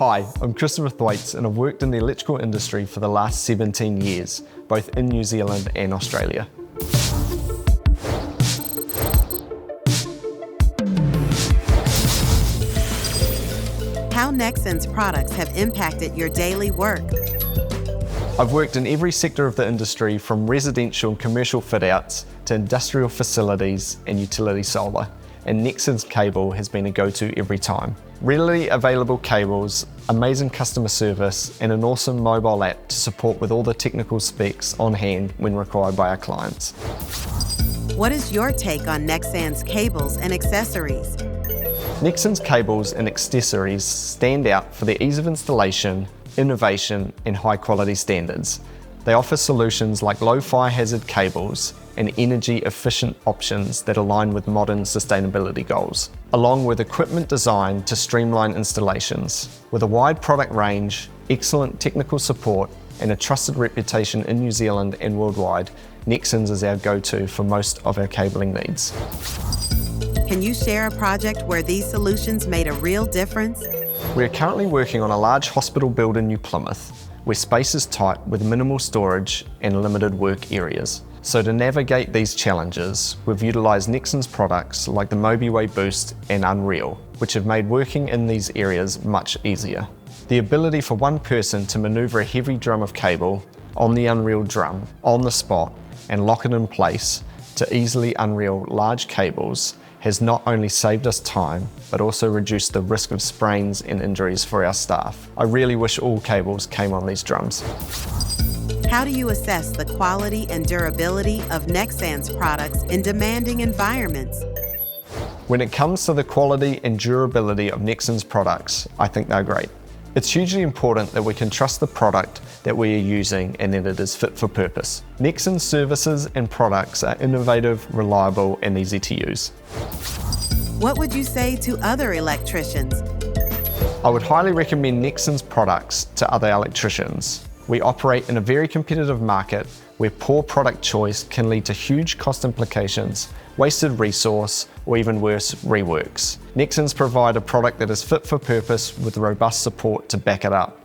Hi, I'm Christopher Thwaites and I've worked in the electrical industry for the last 17 years, both in New Zealand and Australia. How Nexans products have impacted your daily work. I've worked in every sector of the industry, from residential and commercial fit-outs to industrial facilities and utility solar, and Nexans cable has been a go-to every time. Readily available cables, amazing customer service, and an awesome mobile app to support with all the technical specs on hand when required by our clients. What is your take on Nexans cables and accessories? Nexans cables and accessories stand out for their ease of installation, innovation, and high quality standards. They offer solutions like low fire hazard cables and energy efficient options that align with modern sustainability goals, along with equipment designed to streamline installations. With a wide product range, excellent technical support, and a trusted reputation in New Zealand and worldwide, Nexans is our go-to for most of our cabling needs. Can you share a project where these solutions made a real difference? We are currently working on a large hospital build in New Plymouth, where space is tight with minimal storage and limited work areas. So to navigate these challenges, we've utilised Nexans products like the MOBIWAY Boost and Unreal, which have made working in these areas much easier. The ability for one person to manoeuvre a heavy drum of cable on the Unreal drum, on the spot, and lock it in place to easily unreel large cables has not only saved us time, but also reduced the risk of sprains and injuries for our staff. I really wish all cables came on these drums. How do you assess the quality and durability of Nexans products in demanding environments? When it comes to the quality and durability of Nexans products, I think they're great. It's hugely important that we can trust the product that we are using and that it is fit for purpose. Nexans services and products are innovative, reliable, and easy to use. What would you say to other electricians? I would highly recommend Nexans products to other electricians. We operate in a very competitive market where poor product choice can lead to huge cost implications, wasted resource, or even worse, reworks. Nexans provide a product that is fit for purpose with robust support to back it up.